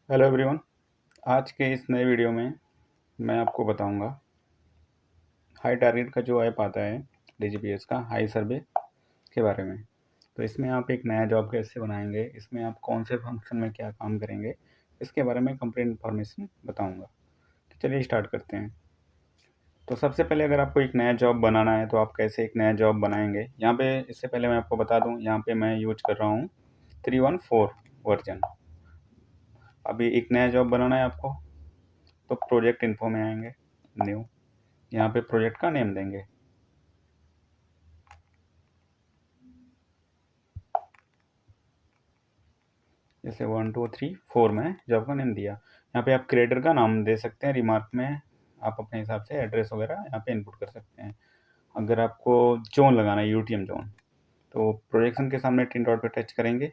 Hello everyone. आज के इस नए वीडियो में मैं आपको बताऊंगा हाई टारगेट का जो ऐप आता है डीजीपीएस का हाई सर्वे के बारे में। तो इसमें आप एक नया जॉब कैसे बनाएंगे, इसमें आप कौन से फंक्शन में क्या काम करेंगे, इसके बारे में कंप्लीट इन्फॉर्मेशन बताऊंगा। तो चलिए स्टार्ट करते हैं। तो सबसे पहले अगर आपको एक नया जॉब बनाना है तो आप कैसे एक नया जॉब बनाएंगे। यहाँ पे इससे पहले मैं आपको बता दूँ, यहाँ पे मैं यूज कर रहा हूँ 314 वर्जन। अभी एक नया जॉब बनाना है आपको तो प्रोजेक्ट इन्फो में आएंगे, न्यू, यहाँ पे प्रोजेक्ट का नेम देंगे। जैसे 1 2 3 4 में जॉब का नेम दिया। यहाँ पे आप क्रिएटर का नाम दे सकते हैं। रिमार्क में आप अपने हिसाब से एड्रेस वगैरह यहाँ पे इनपुट कर सकते हैं। अगर आपको जोन लगाना है यूटीएम जोन, तो प्रोजेक्शन के सामने तीन डॉट पे टच करेंगे।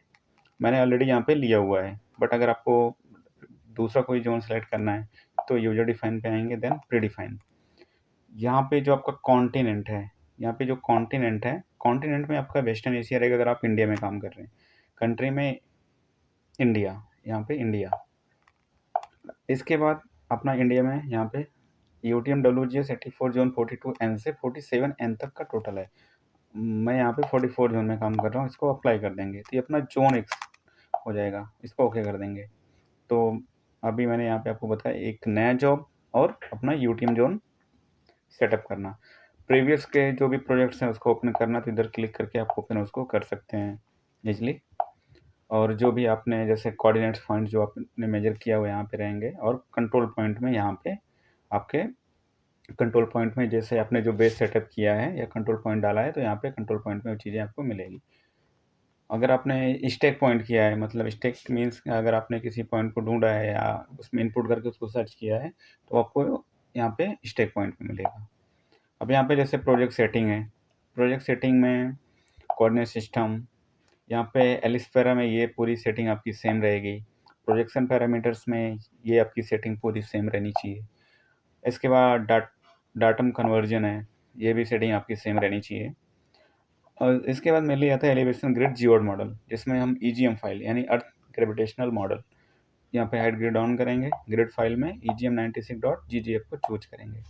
मैंने ऑलरेडी यहाँ पे लिया हुआ है, बट अगर आपको दूसरा कोई जोन सेलेक्ट करना है तो यूजर डिफाइन पे आएंगे, देन प्री डिफाइन। यहाँ पे जो आपका कॉन्टिनेंट है, यहाँ पे जो कॉन्टिनेंट है, कॉन्टिनेंट में आपका वेस्टर्न एशिया रहेगा अगर आप इंडिया में काम कर रहे हैं। कंट्री में इंडिया, यहाँ पे इंडिया। इसके बाद अपना इंडिया में यहाँ पे U T M W G S 84 zone 42N से 47N तक का टोटल है। मैं यहाँ पे 44 जोन में काम कर रहा हूँ, इसको अप्लाई कर देंगे तो ये अपना जोन एक्स हो जाएगा। इसको ओके कर देंगे। तो अभी मैंने यहाँ पे आपको बताया एक नया जॉब और अपना U T M zone setup करना। प्रीवियस के जो भी प्रोजेक्ट्स हैं उसको ओपन करना, तो इधर क्लिक करके आप ओपन उसको कर सकते हैं इजली। और जो भी आपने जैसे कोऑर्डिनेट्स पॉइंट जो आपने मेजर किया हुआ यहाँ पे रहेंगे, और कंट्रोल पॉइंट में यहाँ पे आपके कंट्रोल पॉइंट में जैसे आपने जो बेस सेटअप किया है या कंट्रोल पॉइंट डाला है तो यहाँ पे कंट्रोल पॉइंट में वो चीज़ें आपको मिलेगी। अगर आपने स्टेक पॉइंट किया है, मतलब स्टेक मीन्स अगर आपने किसी पॉइंट को ढूंढा है या उसमें इनपुट करके उसको सर्च किया है तो आपको यहाँ पे स्टेक पॉइंट में मिलेगा। अब यहाँ पे जैसे प्रोजेक्ट सेटिंग है, प्रोजेक्ट सेटिंग में कोऑर्डिनेट सिस्टम, यहाँ पे एलिस पैरा में ये पूरी सेटिंग आपकी सेम रहेगी। प्रोजेक्शन पैरामीटर्स में ये आपकी सेटिंग पूरी सेम रहनी चाहिए। इसके बाद डाटम कन्वर्जन है, ये भी सेटिंग आपकी सेम रहनी चाहिए। और इसके बाद मेनली आता है एलिवेशन ग्रिड जियोड मॉडल, जिसमें हम ईजीएम फाइल यानी अर्थ ग्रेविटेशनल मॉडल यहाँ पे हाइट ग्रिड ऑन करेंगे। ग्रिड फाइल में EGM96.ggf को चूज करेंगे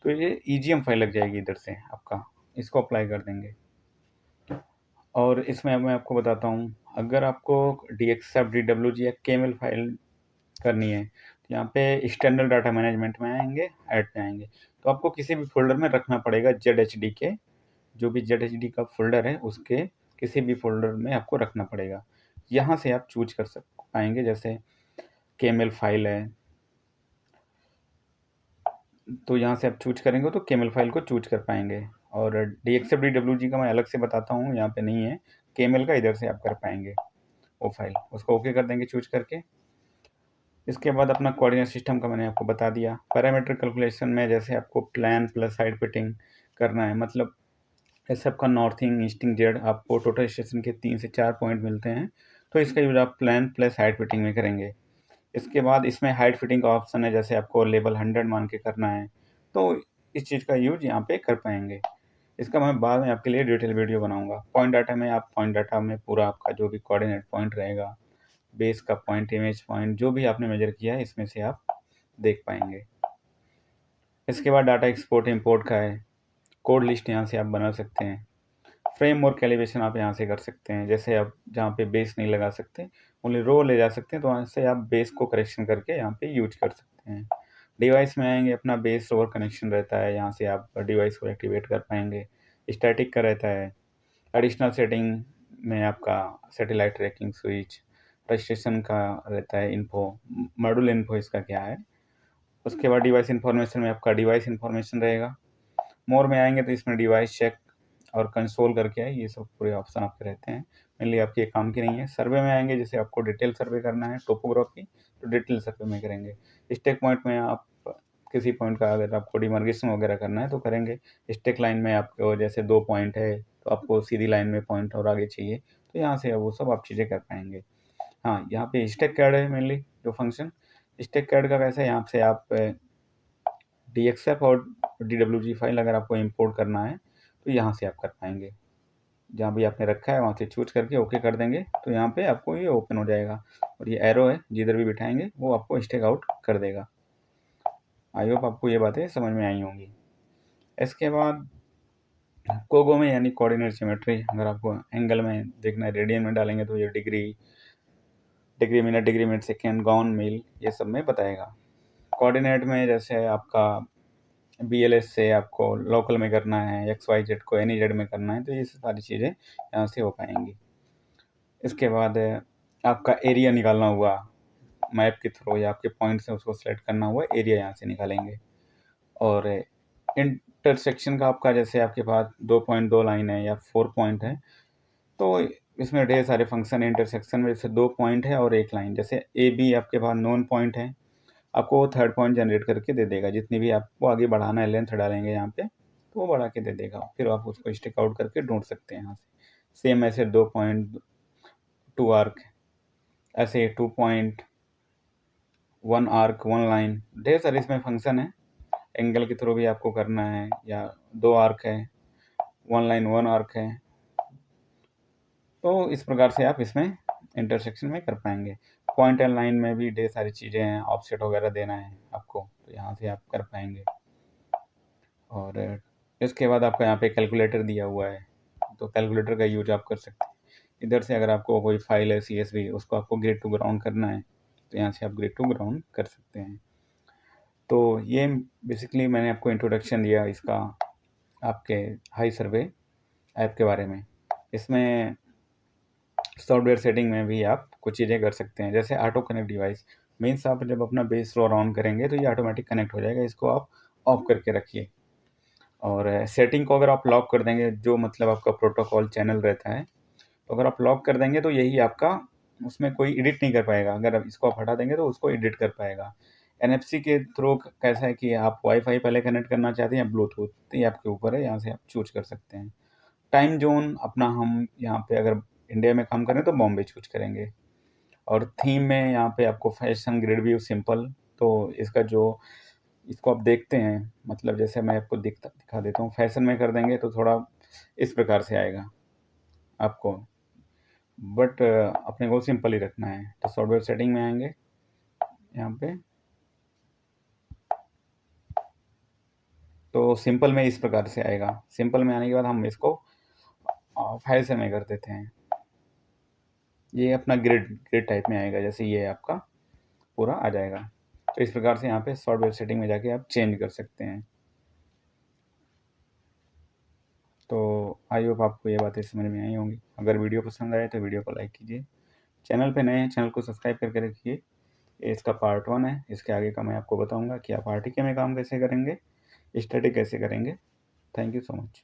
तो ये ईजीएम फाइल लग जाएगी इधर से आपका, इसको अप्लाई कर देंगे। और इसमें अब मैं आपको बताता हूँ, अगर आपको DXF DWG या KML फाइल करनी है तो यहाँ पे एक्सटर्नल डाटा मैनेजमेंट में आएंगे, ऐड पे आएंगे, तो आपको किसी भी फोल्डर में रखना पड़ेगा। ZHD के जो भी ZHD का फोल्डर है उसके किसी भी फोल्डर में आपको रखना पड़ेगा। यहाँ से आप चूज कर पाएंगे। जैसे KML फाइल है तो यहाँ से आप चूज करेंगे तो KML फाइल को चूज कर पाएंगे। और DXF DWG का मैं अलग से बताता हूँ, यहाँ पे नहीं है। KML का इधर से आप कर पाएंगे वो फाइल, उसको ओके कर देंगे चूज करके। इसके बाद अपना कोऑर्डिनेट सिस्टम का मैंने आपको बता दिया। पैरामीटर कैलकुलेशन में जैसे आपको प्लान प्लस साइड फिटिंग करना है, मतलब ऐसे आपका नॉर्थिंग ईस्टिंग जेड आपको टोटल स्टेशन के 3 से 4 पॉइंट मिलते हैं, तो इसका यूज आप प्लान प्लस हाइट फिटिंग में करेंगे। इसके बाद इसमें हाइट फिटिंग का ऑप्शन है, जैसे आपको लेवल 100 मान के करना है तो इस चीज़ का यूज यहाँ पे कर पाएंगे। इसका मैं बाद में आपके लिए डिटेल वीडियो बनाऊंगा। पॉइंट डाटा में आप पॉइंट डाटा में पूरा आपका जो भी कोऑर्डिनेट पॉइंट रहेगा, बेस का पॉइंट, इमेज पॉइंट, जो भी आपने मेजर किया है इसमें से आप देख पाएंगे। इसके बाद डाटा एक्सपोर्ट इंपोर्ट का है। कोड लिस्ट यहाँ से आप बना सकते हैं। फ्रेम और कैलिब्रेशन आप यहाँ से कर सकते हैं। जैसे आप जहाँ पे बेस नहीं लगा सकते, ओनली रो ले जा सकते हैं, तो वहाँ से आप बेस को करेक्शन करके यहाँ पे यूज कर सकते हैं। डिवाइस में आएंगे, अपना बेस ओवर कनेक्शन रहता है, यहाँ से आप डिवाइस को एक्टिवेट कर पाएंगे। स्टैटिक का रहता है। एडिशनल सेटिंग में आपका सैटेलाइट ट्रैकिंग स्विच, रजिस्ट्रेशन का रहता है, इन्फो मॉड्यूल इन्फो इसका क्या है। उसके बाद डिवाइस इन्फॉर्मेशन में आपका डिवाइस इन्फॉर्मेशन रहेगा। मोर में आएंगे तो इसमें डिवाइस चेक और कंसोल करके है, ये सब पूरे ऑप्शन आपके रहते हैं। मेनली आपके ये काम की नहीं है। सर्वे में आएंगे, जैसे आपको डिटेल सर्वे करना है टोपोग्राफी, तो डिटेल सर्वे में करेंगे। स्टेक पॉइंट में आप किसी पॉइंट का अगर आपको डिमार्केशन वगैरह करना है तो करेंगे। स्टेक लाइन में आपको जैसे 2 पॉइंट है तो आपको सीधी लाइन में पॉइंट और आगे चाहिए, तो यहाँ से वो सब आप चीज़ें कर पाएंगे। हाँ, यहाँ पे स्टेक कैड है मेनली जो फंक्शन। स्टेक कैड का कैसे है, यहाँ से आप DXF और DWG फाइल अगर आपको इंपोर्ट करना है तो यहाँ से आप कर पाएंगे। जहाँ भी आपने रखा है वहाँ से चूज करके ओके कर देंगे तो यहाँ पे आपको ये ओपन हो जाएगा और ये एरो है जिधर भी बिठाएंगे वो आपको स्टेक आउट कर देगा। आई होप आपको ये बातें समझ में आई होंगी। इसके बाद कोगो में यानी कोऑर्डिनेट ज्योमेट्री, अगर आपको एंगल में देखना है रेडियन में डालेंगे तो ये डिग्री, डिग्री मिनट सेकेंड, गाउन मील, ये सब में बताएगा। कोऑर्डिनेट में जैसे आपका BLS से आपको लोकल में करना है, XYZ को NEZ में करना है, तो ये सारी चीज़ें यहाँ से हो पाएंगी। इसके बाद आपका एरिया निकालना हुआ मैप के थ्रू या आपके पॉइंट से उसको सेलेक्ट करना हुआ, एरिया यहाँ से निकालेंगे। और इंटरसेक्शन का आपका जैसे आपके पास 2.2 लाइन है या 4 पॉइंट है तो इसमें ढेर सारे फंक्शन है। इंटरसेक्शन में जैसे 2 पॉइंट है और 1 लाइन, जैसे AB आपके पास नॉन पॉइंट है, आपको वो थर्ड पॉइंट जनरेट करके दे देगा। जितनी भी आपको आगे बढ़ाना है लेंथ डालेंगे यहाँ पे तो वो बढ़ा के दे देगा, फिर आप उसको स्टिक आउट करके ढूंढ सकते हैं यहाँ से। सेम ऐसे 2 पॉइंट 2 आर्क, ऐसे 2 पॉइंट 1 आर्क 1 लाइन, ढेर सारे इसमें फंक्शन है। एंगल के थ्रू भी आपको करना है, या 2 आर्क है 1 लाइन 1 आर्क है, तो इस प्रकार से आप इसमें इंटरसेक्शन में कर पाएंगे। पॉइंट एंड लाइन में भी ढेर सारी चीज़ें हैं, ऑफसेट वगैरह देना है आपको तो यहाँ से आप कर पाएंगे। और इसके बाद आपका यहाँ पे कैलकुलेटर दिया हुआ है तो कैलकुलेटर का यूज आप कर सकते हैं। इधर से अगर आपको कोई फाइल है CSV, उसको आपको ग्रिड टू ग्राउंड करना है तो यहाँ से आप ग्रिड टू ग्राउंड कर सकते हैं। तो ये बेसिकली मैंने आपको इंट्रोडक्शन दिया इसका आपके हाई सर्वे ऐप के बारे में। इसमें सॉफ्टवेयर सेटिंग में भी आप कुछ चीज़ें कर सकते हैं, जैसे ऑटो कनेक्ट डिवाइस। मीन्स आप जब अपना बेस फ्लोर ऑन करेंगे तो ये ऑटोमेटिक कनेक्ट हो जाएगा, इसको आप ऑफ करके रखिए। और सेटिंग को अगर आप लॉक कर देंगे, जो मतलब आपका प्रोटोकॉल चैनल रहता है, तो अगर आप लॉक कर देंगे तो यही आपका, उसमें कोई एडिट नहीं कर पाएगा। अगर आप इसको आप हटा देंगे तो उसको एडिट कर पाएगा। NFC के थ्रू कैसा है कि आप वाईफाई पहले कनेक्ट करना चाहते हैं या ब्लूटूथ, तो ये आपके ऊपर है, यहाँ से आप चूज कर सकते हैं। टाइम जोन अपना हम यहाँ पे अगर इंडिया में काम करें तो बॉम्बे चूज करेंगे। और थीम में यहाँ पे आपको फैशन, ग्रिड व्यू, सिंपल, तो इसका जो इसको आप देखते हैं, मतलब जैसे मैं आपको दिखा देता हूँ। फैशन में कर देंगे तो थोड़ा इस प्रकार से आएगा आपको, बट अपने को सिंपल ही रखना है। तो सॉफ्टवेयर सेटिंग में आएंगे यहाँ पे, तो सिंपल में इस प्रकार से आएगा। सिंपल में आने के बाद हम इसको फैशन में कर देते हैं। ये अपना ग्रिड ग्रिड टाइप में आएगा, जैसे ये आपका पूरा आ जाएगा। तो इस प्रकार से यहाँ पे सॉफ्टवेयर सेटिंग में जाके आप चेंज कर सकते हैं। तो आई होप आपको ये बातें समझ में आई होंगी। अगर वीडियो पसंद आए तो वीडियो को लाइक कीजिए। चैनल पे नए हैं, चैनल को सब्सक्राइब करके रखिए। ये इसका पार्ट 1 है, इसके आगे का मैं आपको बताऊंगा कि आप RTK में काम कैसे करेंगे, स्टडी कैसे करेंगे। Thank you so much.